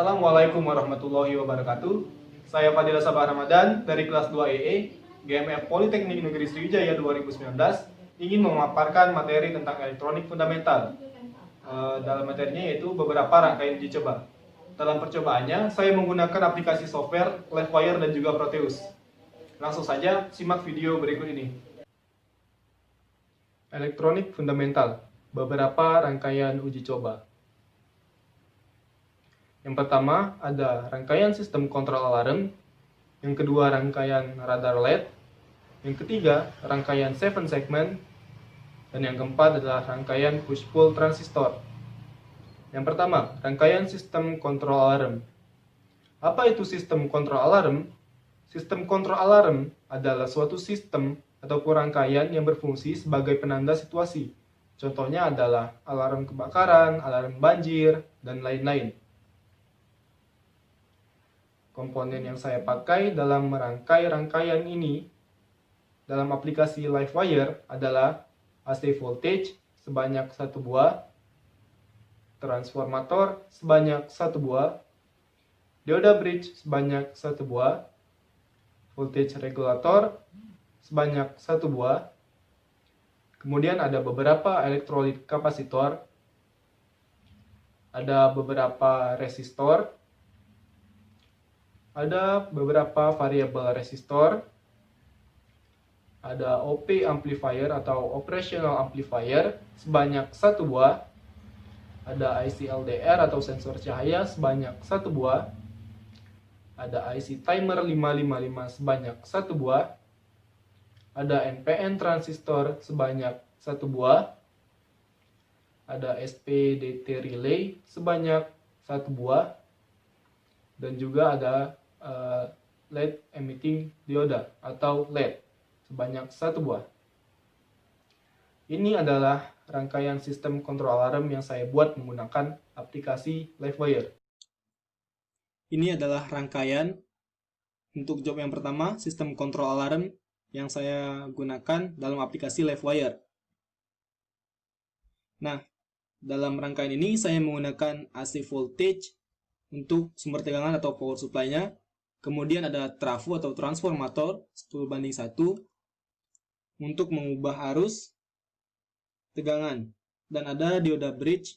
Assalamualaikum warahmatullahi wabarakatuh. Saya Fadila Sabah Ramadan dari kelas 2 EE, GMF Politeknik Negeri Sriwijaya 2019, ingin memaparkan materi tentang elektronik fundamental. Dalam materinya yaitu beberapa rangkaian uji coba. Dalam percobaannya, saya menggunakan aplikasi software, Livewire dan juga Proteus. Langsung saja simak video berikut ini. Elektronik fundamental, beberapa rangkaian uji coba. Yang pertama ada rangkaian sistem kontrol alarm, yang kedua rangkaian radar LED, yang ketiga rangkaian 7 segment, dan yang keempat adalah rangkaian push-pull transistor. Yang pertama, rangkaian sistem kontrol alarm. Apa itu sistem kontrol alarm? Sistem kontrol alarm adalah suatu sistem ataupun rangkaian yang berfungsi sebagai penanda situasi. Contohnya adalah alarm kebakaran, alarm banjir, dan lain-lain. Komponen yang saya pakai dalam merangkai rangkaian ini dalam aplikasi Livewire adalah AC voltage sebanyak 1 buah, transformator sebanyak 1 buah, dioda bridge sebanyak 1 buah, voltage regulator sebanyak 1 buah, kemudian ada beberapa elektrolit kapasitor, ada beberapa resistor, ada beberapa variabel resistor, ada OP amplifier atau operational amplifier sebanyak 1 buah, ada IC LDR atau sensor cahaya sebanyak 1 buah, ada IC timer 555 sebanyak 1 buah, ada NPN transistor sebanyak 1 buah, ada SPDT relay sebanyak 1 buah, dan juga ada LED emitting dioda atau LED sebanyak 1 buah. Ini adalah rangkaian sistem kontrol alarm yang saya buat menggunakan aplikasi Livewire. Ini adalah rangkaian untuk job yang pertama, sistem kontrol alarm yang saya gunakan dalam aplikasi Livewire. Nah, dalam rangkaian ini saya menggunakan AC voltage untuk sumber tegangan atau power supply-nya. Kemudian ada trafo atau transformator 10:1 untuk mengubah arus tegangan. Dan ada dioda bridge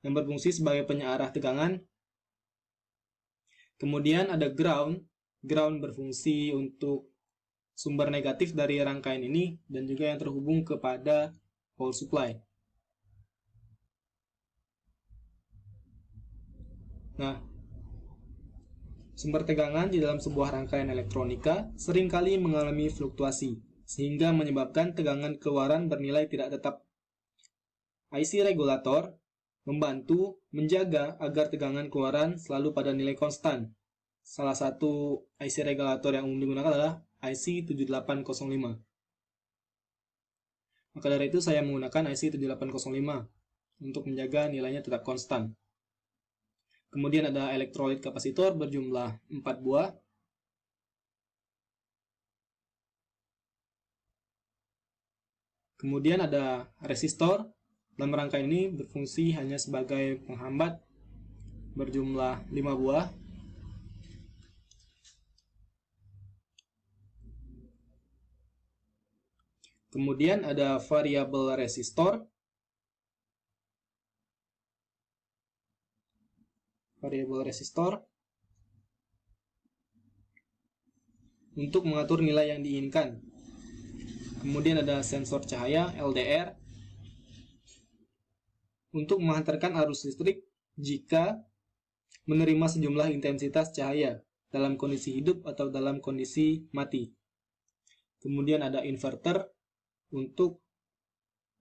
yang berfungsi sebagai penyearah tegangan. Kemudian ada ground. Ground berfungsi untuk sumber negatif dari rangkaian ini dan juga yang terhubung kepada power supply. Nah, sumber tegangan di dalam sebuah rangkaian elektronika seringkali mengalami fluktuasi, sehingga menyebabkan tegangan keluaran bernilai tidak tetap. IC regulator membantu menjaga agar tegangan keluaran selalu pada nilai konstan. Salah satu IC regulator yang umum digunakan adalah IC 7805. Maka dari itu saya menggunakan IC 7805 untuk menjaga nilainya tetap konstan. Kemudian ada elektrolit kapasitor berjumlah 4 buah. Kemudian ada resistor. Dalam rangkaian ini berfungsi hanya sebagai penghambat berjumlah 5 buah. Kemudian ada variabel resistor. Variabel resistor untuk mengatur nilai yang diinginkan. Kemudian ada sensor cahaya LDR untuk menghantarkan arus listrik jika menerima sejumlah intensitas cahaya dalam kondisi hidup atau dalam kondisi mati. Kemudian ada inverter untuk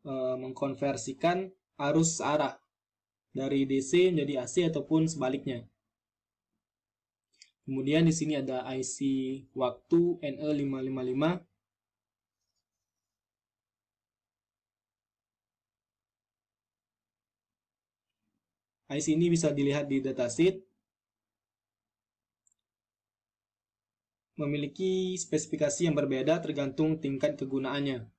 mengkonversikan arus searah dari DC menjadi AC ataupun sebaliknya. Kemudian di sini ada IC waktu NE555. IC ini bisa dilihat di datasheet. Memiliki spesifikasi yang berbeda tergantung tingkat kegunaannya.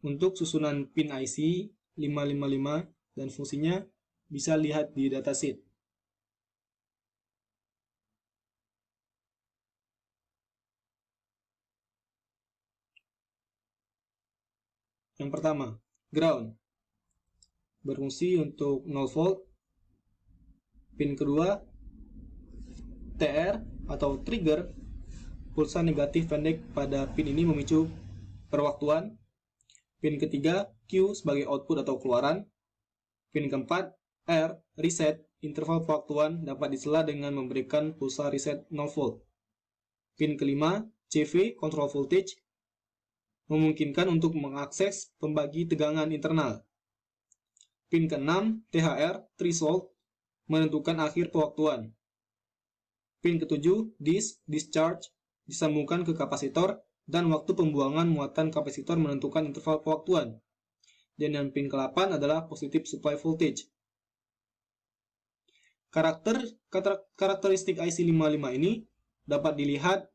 Untuk susunan pin IC 555 dan fungsinya bisa lihat di datasheet. Yang pertama, ground, berfungsi untuk 0 volt. Pin kedua, TR atau trigger, pulsa negatif pendek pada pin ini memicu perwaktuan. Pin ketiga, Q sebagai output atau keluaran. Pin keempat, R, reset, interval pewaktuan dapat disela dengan memberikan pulsa reset 0 volt. Pin kelima, CV, control voltage, memungkinkan untuk mengakses pembagi tegangan internal. Pin keenam, THR, threshold, menentukan akhir pewaktuan. Pin ketujuh, discharge, disambungkan ke kapasitor, dan waktu pembuangan muatan kapasitor menentukan interval pewaktuan. Dan yang pin ke-8 adalah positive supply voltage. Karakteristik IC55 ini dapat dilihat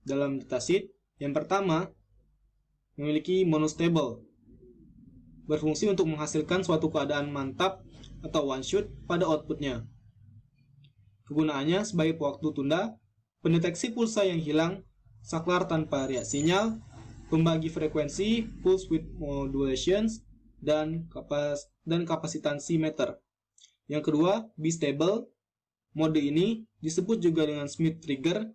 dalam datasheet. Yang pertama, memiliki monostable, berfungsi untuk menghasilkan suatu keadaan mantap atau one shot pada outputnya. Kegunaannya sebagai pewaktu tunda, pendeteksi pulsa yang hilang, saklar tanpa riak sinyal, pembagi frekuensi, pulse width modulations, dan kapasitansi meter. Yang kedua, B-stable. Mode ini disebut juga dengan Smith trigger,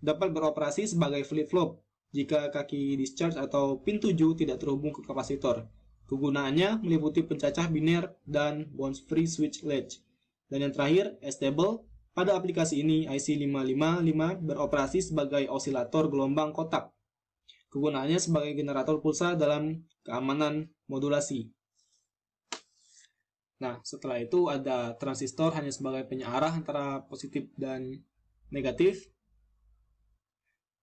dapat beroperasi sebagai flip-flop jika kaki discharge atau pin 7 tidak terhubung ke kapasitor. Kegunaannya meliputi pencacah biner dan bounce-free switch latch. Dan yang terakhir, stable. Pada aplikasi ini, IC555 beroperasi sebagai osilator gelombang kotak. Kegunaannya sebagai generator pulsa dalam keamanan modulasi. Nah, setelah itu ada transistor hanya sebagai penyearah antara positif dan negatif.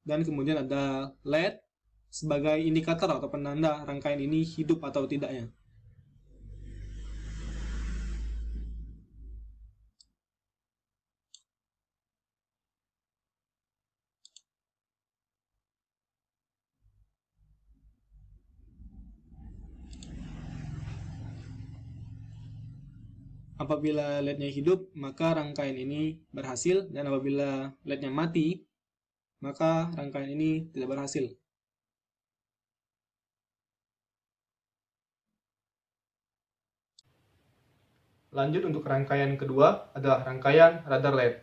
Dan kemudian ada LED sebagai indikator atau penanda rangkaian ini hidup atau tidaknya. Apabila LED-nya hidup, maka rangkaian ini berhasil, dan apabila LED-nya mati, maka rangkaian ini tidak berhasil. Lanjut untuk rangkaian kedua adalah rangkaian radar LED.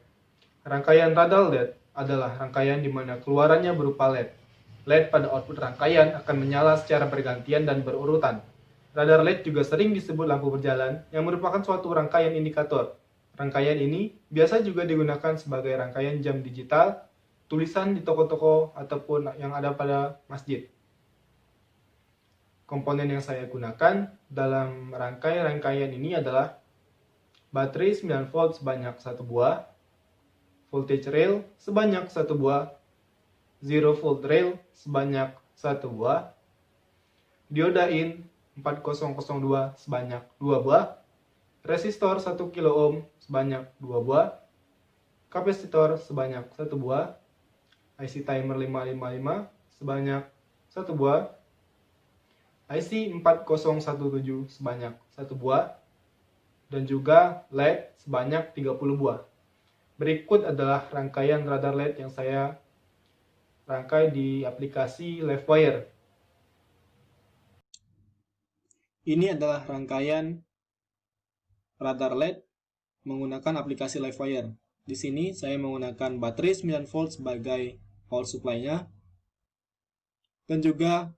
Rangkaian radar LED adalah rangkaian di mana keluarannya berupa LED. LED pada output rangkaian akan menyala secara bergantian dan berurutan. Radar LED juga sering disebut lampu berjalan, yang merupakan suatu rangkaian indikator. Rangkaian ini biasa juga digunakan sebagai rangkaian jam digital, tulisan di toko-toko, ataupun yang ada pada masjid. Komponen yang saya gunakan dalam rangkaian ini adalah baterai 9 volt sebanyak 1 buah, voltage rail sebanyak 1 buah, 0 volt rail sebanyak 1 buah, dioda in 4002 sebanyak 2 buah, resistor 1 kilo ohm sebanyak 2 buah, kapasitor sebanyak 1 buah, IC timer 555 sebanyak 1 buah, IC 4017 sebanyak 1 buah, dan juga LED sebanyak 30 buah. Berikut adalah rangkaian radar LED yang saya rangkai di aplikasi LiveWire. Ini adalah rangkaian radar LED menggunakan aplikasi LiveWire. Di sini saya menggunakan baterai 9 volt sebagai power supply-nya, dan juga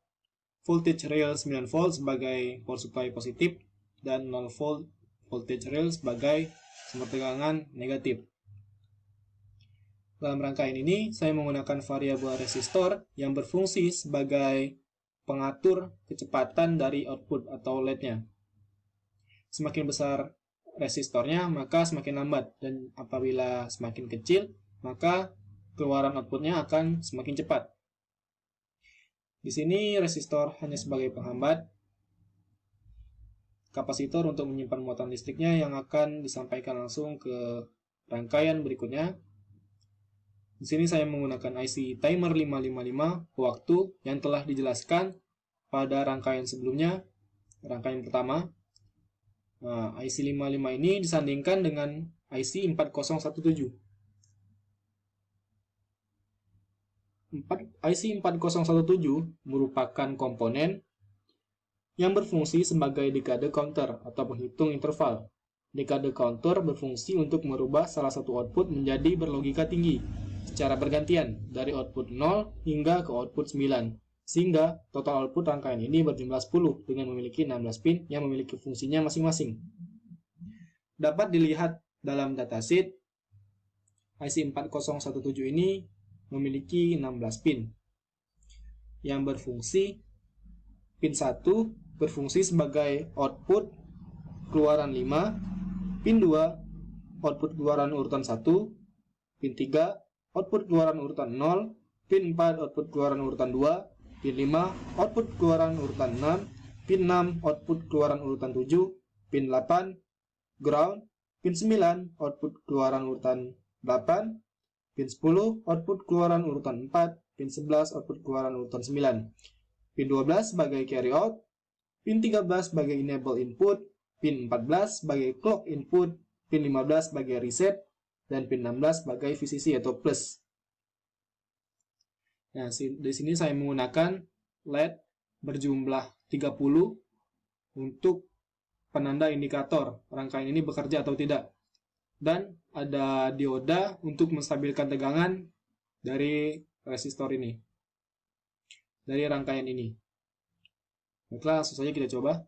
voltage rail 9 volt sebagai power supply positif, dan 0 volt voltage rail sebagai sumber tegangan negatif. Dalam rangkaian ini, saya menggunakan variabel resistor yang berfungsi sebagai pengatur kecepatan dari output atau LED-nya. Semakin besar resistornya, maka semakin lambat, dan apabila semakin kecil, maka keluaran outputnya akan semakin cepat. Di sini resistor hanya sebagai penghambat, kapasitor untuk menyimpan muatan listriknya yang akan disampaikan langsung ke rangkaian berikutnya. Di sini saya menggunakan IC timer 555 waktu yang telah dijelaskan pada rangkaian sebelumnya, rangkaian pertama. Nah, IC 55 ini disandingkan dengan IC 4017. IC 4017 merupakan komponen yang berfungsi sebagai dekade counter atau penghitung interval. Dekade counter berfungsi untuk merubah salah satu output menjadi berlogika tinggi secara bergantian dari output 0 hingga ke output 9. Sehingga total output rangkaian ini berjumlah 10 dengan memiliki 16 pin yang memiliki fungsinya masing-masing. Dapat dilihat dalam datasheet, IC 4017 ini memiliki 16 pin yang berfungsi. Pin 1 berfungsi sebagai output keluaran 5, pin 2 output keluaran urutan 1, pin 3 output keluaran urutan 0, pin 4 output keluaran urutan 2, pin 5 output keluaran urutan 6, pin 6 output keluaran urutan 7, pin 8 ground, pin 9 output keluaran urutan 8, pin 10 output keluaran urutan 4, pin 11 output keluaran urutan 9, pin 12 sebagai carry out, pin 13 sebagai enable input, pin 14 sebagai clock input, pin 15 sebagai reset, dan pin 16 sebagai VCC atau plus. Nah, di sini saya menggunakan LED berjumlah 30 untuk penanda indikator rangkaian ini bekerja atau tidak. Dan ada dioda untuk menstabilkan tegangan dari resistor ini, dari rangkaian ini. Baiklah, langsung saja kita coba.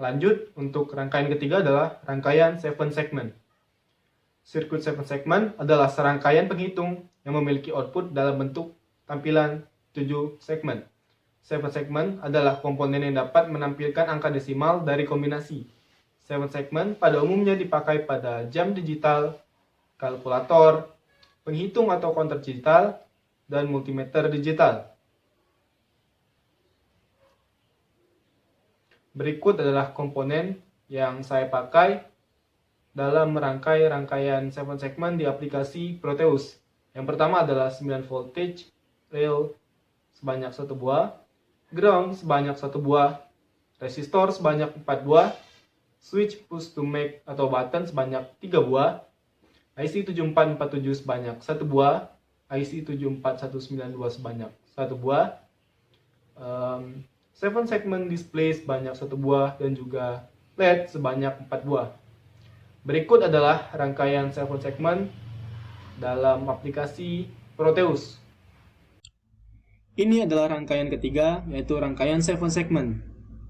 Lanjut, untuk rangkaian ketiga adalah rangkaian 7 segment. Sirkuit 7 segment adalah serangkaian penghitung yang memiliki output dalam bentuk tampilan 7 segmen. 7 segment adalah komponen yang dapat menampilkan angka desimal dari kombinasi. 7 segment pada umumnya dipakai pada jam digital, kalkulator, penghitung atau counter digital, dan multimeter digital. Berikut adalah komponen yang saya pakai dalam merangkai rangkaian 7 segment di aplikasi Proteus. Yang pertama adalah 9 voltage rail sebanyak 1 buah, ground sebanyak 1 buah, resistor sebanyak 4 buah, switch push to make atau button sebanyak 3 buah, IC 7447 sebanyak 1 buah, IC 74192 sebanyak 1 buah, 7 segment display sebanyak 1 buah, dan juga LED sebanyak 4 buah. Berikut adalah rangkaian 7 segment dalam aplikasi Proteus. Ini adalah rangkaian ketiga, yaitu rangkaian 7 segment.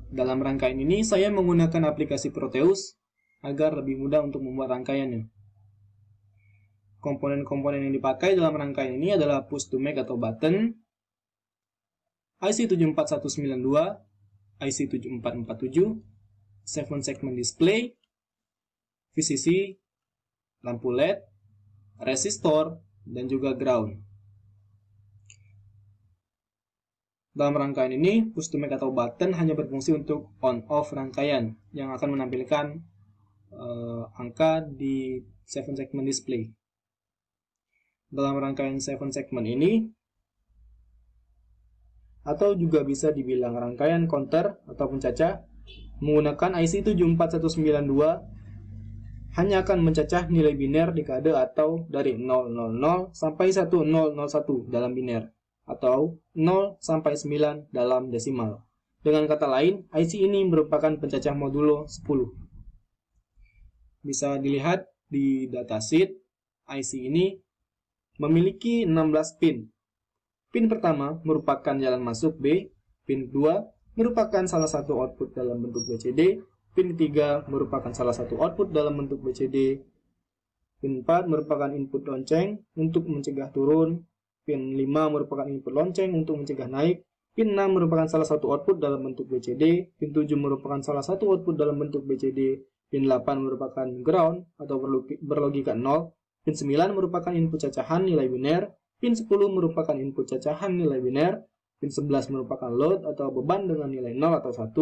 Dalam rangkaian ini saya menggunakan aplikasi Proteus agar lebih mudah untuk membuat rangkaiannya. Komponen-komponen yang dipakai dalam rangkaian ini adalah push to make atau button, IC 74192, IC 7447, 7 segment display, VCC, lampu LED, resistor, dan juga ground. Dalam rangkaian ini, push to make atau button hanya berfungsi untuk on-off rangkaian yang akan menampilkan angka di 7 segment display. Dalam rangkaian 7 segment ini, atau juga bisa dibilang rangkaian counter atau pencacah, menggunakan IC 74192 hanya akan mencacah nilai biner dekade atau dari 000 sampai 1001 dalam biner, atau 0 sampai 9 dalam desimal. Dengan kata lain, IC ini merupakan pencacah modulo 10. Bisa dilihat di datasheet, IC ini memiliki 16 pin. Pin pertama merupakan jalan masuk B, pin 2 merupakan salah satu output dalam bentuk BCD, pin 3 merupakan salah satu output dalam bentuk BCD, pin 4 merupakan input lonceng untuk mencegah turun, Pin 5 merupakan input lonceng untuk mencegah naik. Pin 6 merupakan salah satu output dalam bentuk BCD. Pin 7 merupakan salah satu output dalam bentuk BCD. Pin 8 merupakan ground atau berlogika 0. Pin 9 merupakan input cacahan nilai biner. Pin 10 merupakan input cacahan nilai biner. Pin 11 merupakan load atau beban dengan nilai 0 atau 1.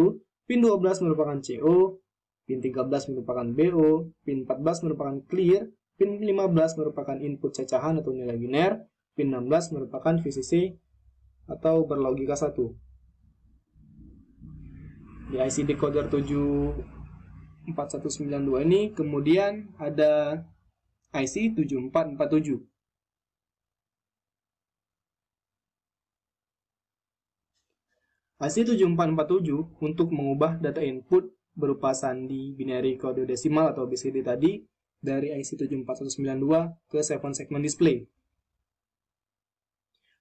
Pin 12 merupakan CO. Pin 13 merupakan BO. Pin 14 merupakan clear. Pin 15 merupakan input cacahan atau nilai biner. Pin 16 merupakan VCC atau berlogika 1. Di IC decoder 74192 ini kemudian ada IC 7447. IC 7447 untuk mengubah data input berupa sandi binary kode desimal atau BCD tadi dari IC 74192 ke 7 segment display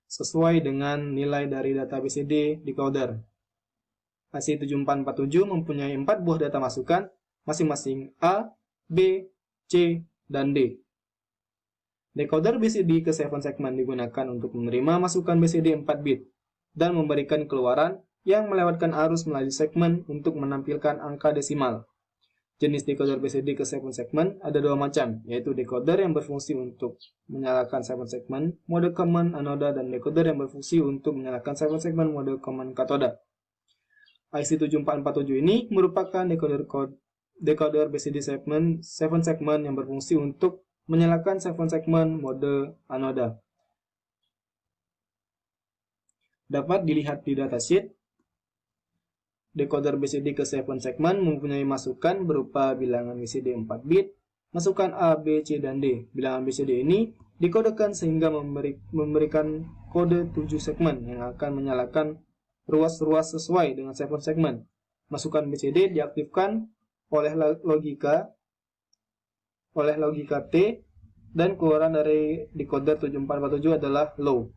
sesuai dengan nilai dari data BCD decoder. IC 7447 mempunyai 4 buah data masukan masing-masing A, B, C, dan D. Decoder BCD ke 7 segment digunakan untuk menerima masukan BCD 4 bit dan memberikan keluaran yang melewatkan arus melalui segmen untuk menampilkan angka desimal. Jenis decoder BCD ke 7 segmen ada 2 macam, yaitu decoder yang berfungsi untuk menyalakan 7 segmen mode common anoda dan decoder yang berfungsi untuk menyalakan 7 segmen mode common katoda. IC 7447 ini merupakan decoder BCD 7 segmen yang berfungsi untuk menyalakan 7 segmen mode anoda. Dapat dilihat di datasheet. Decoder BCD ke 7 segmen mempunyai masukan berupa bilangan BCD 4 bit, masukan A, B, C, dan D. Bilangan BCD ini dikodekan sehingga memberikan kode 7 segmen yang akan menyalakan ruas-ruas sesuai dengan 7 segmen. Masukan BCD diaktifkan oleh logika T dan keluaran dari decoder 7447 adalah low.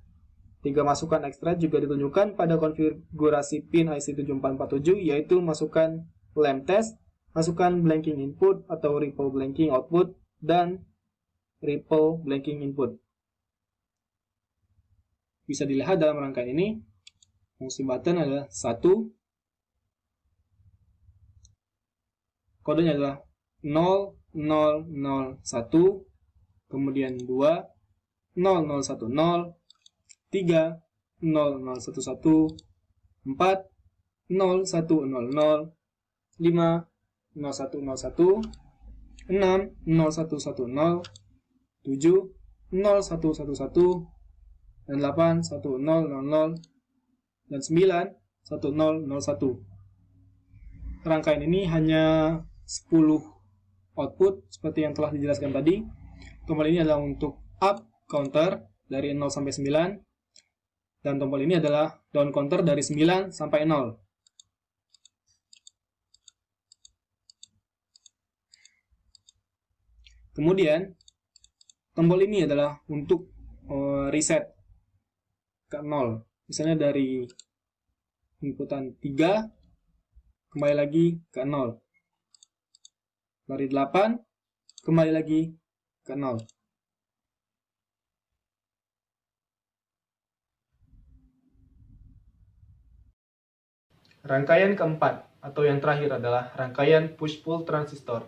3 masukan ekstra juga ditunjukkan pada konfigurasi pin IC 7447, yaitu masukan lamp test, masukan blanking input atau ripple blanking output, dan ripple blanking input. Bisa dilihat dalam rangkaian ini, fungsi button adalah 1, kodenya adalah 0001, kemudian 2, 0010, 3, 0011, 4, 0100, 5, 0101, 6, 0110, 7, 0111, dan 8, 1000, dan 9, 1001. Rangkaian ini hanya 10 output seperti yang telah dijelaskan tadi. Tombol ini adalah untuk up counter dari 0 sampai 9. Dan tombol ini adalah down counter dari 9 sampai 0. Kemudian, tombol ini adalah untuk reset ke 0. Misalnya dari inputan 3, kembali lagi ke 0. Dari 8, kembali lagi ke 0. Rangkaian keempat atau yang terakhir adalah rangkaian push-pull transistor.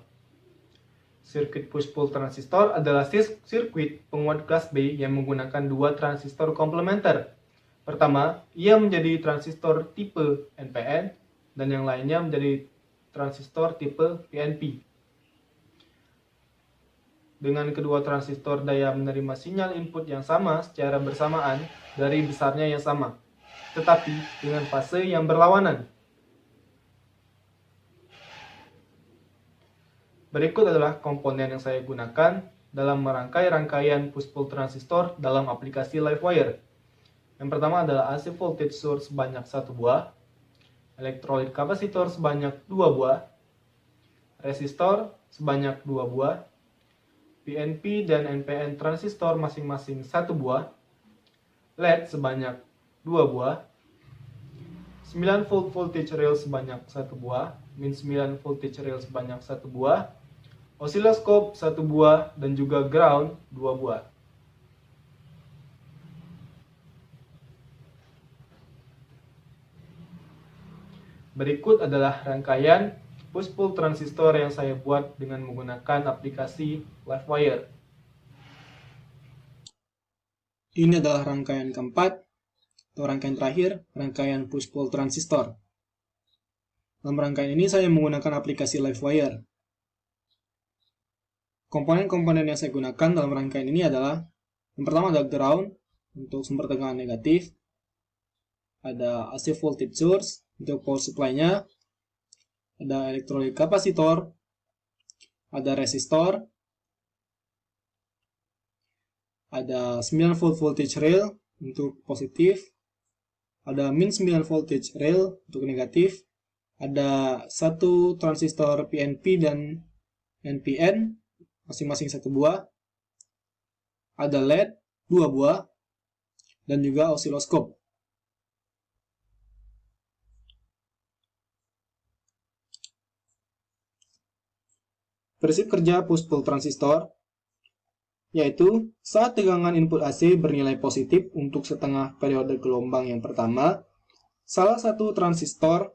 Sirkuit push-pull transistor adalah sirkuit penguat kelas B yang menggunakan 2 transistor komplementer. Pertama, ia menjadi transistor tipe NPN dan yang lainnya menjadi transistor tipe PNP. Dengan kedua transistor daya menerima sinyal input yang sama secara bersamaan dari besarnya yang sama, tetapi dengan fase yang berlawanan. Berikut adalah komponen yang saya gunakan dalam merangkai rangkaian push-pull transistor dalam aplikasi LiveWire. Yang pertama adalah AC voltage source sebanyak 1 buah, elektrolit kapasitor sebanyak 2 buah, resistor sebanyak 2 buah, PNP dan NPN transistor masing-masing 1 buah, LED sebanyak 2 buah, 9 volt voltage rail sebanyak 1 buah, min 9 voltage rail sebanyak 1 buah, osiloskop 1 buah, dan juga ground 2 buah. Berikut adalah rangkaian push-pull transistor yang saya buat dengan menggunakan aplikasi LiveWire. Ini adalah rangkaian keempat atau rangkaian terakhir, rangkaian push-pull transistor. Dalam rangkaian ini saya menggunakan aplikasi LiveWire. Komponen-komponen yang saya gunakan dalam rangkaian ini adalah, yang pertama adalah ground untuk sumber tegangan negatif, ada AC voltage source untuk power supply-nya, ada elektrolit kapasitor, ada resistor, ada 9 volt voltage rail untuk positif, ada min 9 voltage rail untuk negatif, ada satu transistor PNP dan NPN masing-masing satu buah, ada LED 2 buah, dan juga osiloskop. Prinsip kerja push-pull transistor yaitu saat tegangan input AC bernilai positif untuk setengah periode gelombang yang pertama, salah satu transistor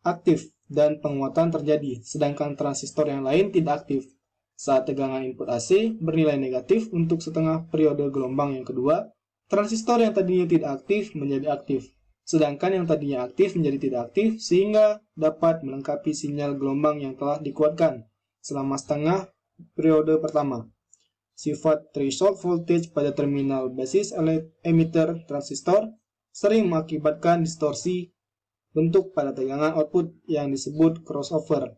aktif dan penguatan terjadi, sedangkan transistor yang lain tidak aktif. Saat tegangan input AC bernilai negatif untuk setengah periode gelombang yang kedua, transistor yang tadinya tidak aktif menjadi aktif, sedangkan yang tadinya aktif menjadi tidak aktif sehingga dapat melengkapi sinyal gelombang yang telah dikuatkan selama setengah periode pertama. Sifat threshold voltage pada terminal basis emitter transistor sering mengakibatkan distorsi bentuk pada tegangan output yang disebut crossover,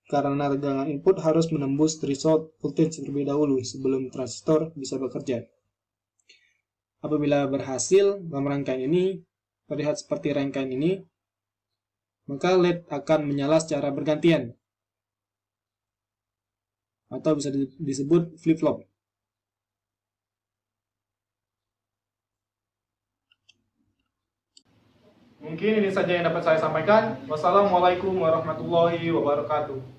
karena tegangan input harus menembus threshold voltage terlebih dahulu sebelum transistor bisa bekerja. Apabila berhasil dalam rangkaian ini, terlihat seperti rangkaian ini, maka LED akan menyala secara bergantian, atau bisa disebut flip-flop. Mungkin ini saja yang dapat saya sampaikan. Wassalamualaikum warahmatullahi wabarakatuh.